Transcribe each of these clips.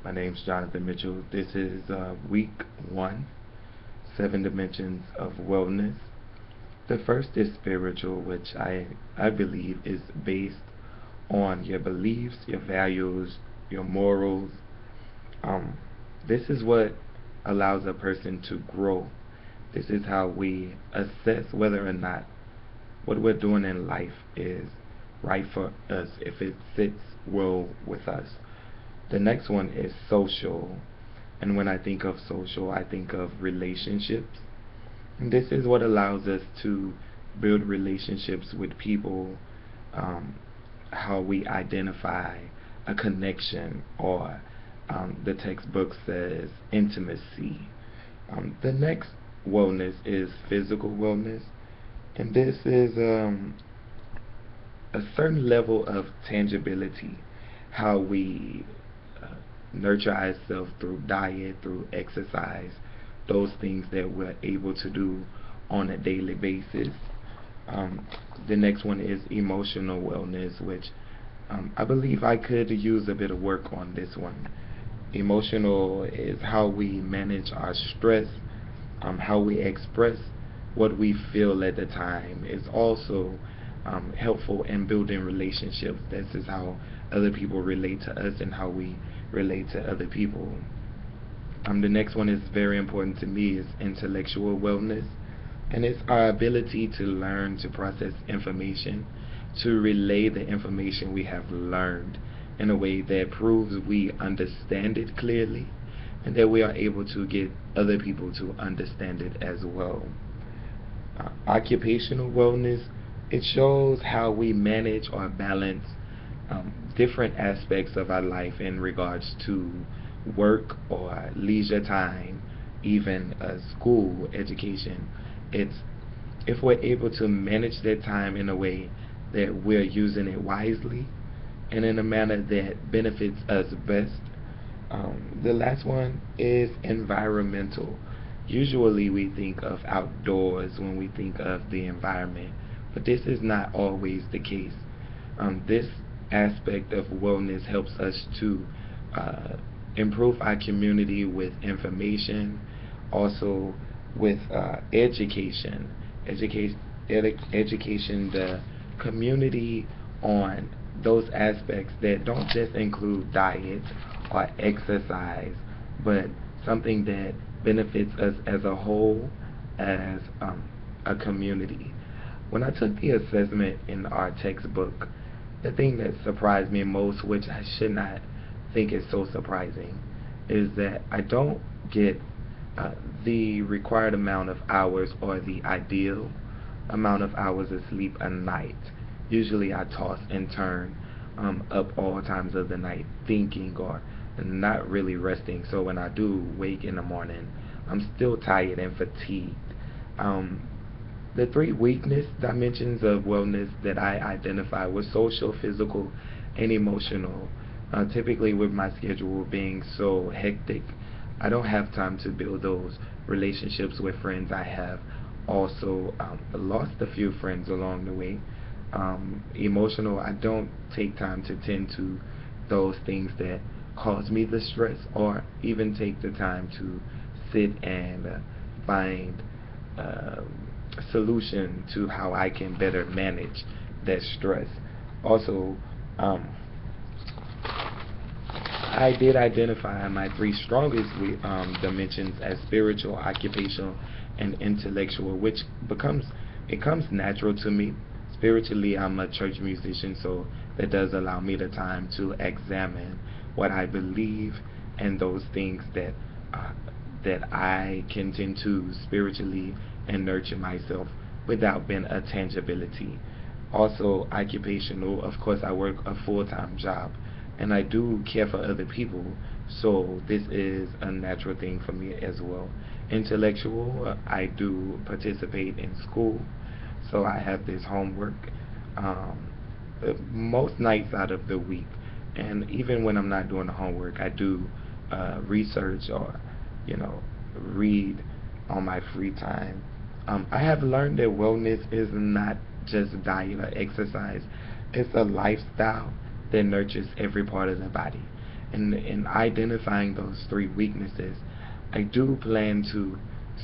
My name's Jonathan Mitchell. This is week 1, 7 dimensions of wellness. The first is spiritual, which I believe is based on your beliefs, your values, your morals. Um, this is what allows a person to grow. This is how we assess whether or not what we're doing in life is right for us, if it sits well with us. The next one is social. And when I think of social, I think of relationships. And this is what allows us to build relationships with people, um, how we identify a connection, or the textbook says intimacy. The next wellness is physical wellness. And this is a certain level of tangibility, how we nurture ourselves through diet, through exercise, those things that we're able to do on a daily basis. Um, the next one is emotional wellness, which I believe I could use a bit of work on this one. Emotional is how we manage our stress, how we express what we feel at the time. Is also helpful in building relationships. This is how other people relate to us and how we relate to other people. The next one is very important to me is intellectual wellness, and it's our ability to learn to process information, to relay the information we have learned in a way that proves we understand it clearly, and that we are able to get other people to understand it as well. Occupational wellness, it shows how we manage or balance different aspects of our life in regards to work or leisure time, even school education. It's if we're able to manage that time in a way that we're using it wisely and in a manner that benefits us best. The last one is environmental. Usually we think of outdoors when we think of the environment, but this is not always the case. This aspect of wellness helps us to uh, improve our community with information, also with education, education the community on those aspects that don't just include diet or exercise, but something that benefits us as a whole, as a community. When I took the assessment in our textbook, the thing that surprised me most, which I should not think is so surprising, is that I don't get uh, the required amount of hours or the ideal amount of hours of sleep a night. Usually I toss and turn up all times of the night thinking or not really resting. So when I do wake in the morning, I'm still tired and fatigued. Um, the three weakness dimensions of wellness that I identify were social, physical, and emotional. Typically, with my schedule being so hectic, I don't have time to build those relationships with friends. I have also lost a few friends along the way. Emotional, I don't take time to tend to those things that cause me the stress, or even take the time to sit and find uh, solution to how I can better manage that stress. Also, um, I did identify my three strongest dimensions as spiritual, occupational, and intellectual, which becomes it comes natural to me. Spiritually, I'm a church musician, so that does allow me the time to examine what I believe and those things uh, that I can tend to spiritually and nurture myself without being a tangibility. Also, occupational, of course, I work a full-time job and I do care for other people, so this is a natural thing for me as well. Intellectual, I do participate in school, so I have this homework um, most nights out of the week, and even when I'm not doing the homework, I do research or you know read on my free time. I have learned that wellness is not just diet or exercise; it's a lifestyle that nurtures every part of the body. And in identifying those three weaknesses, I do plan to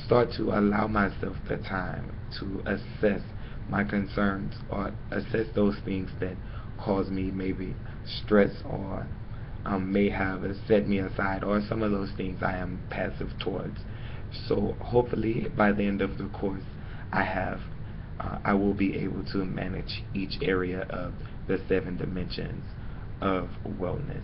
start to allow myself the time to assess my concerns or assess those things that cause me maybe stress or may have set me aside, or some of those things I am passive towards. So hopefully by the end of the course, I will be able to manage each area of the seven dimensions of wellness.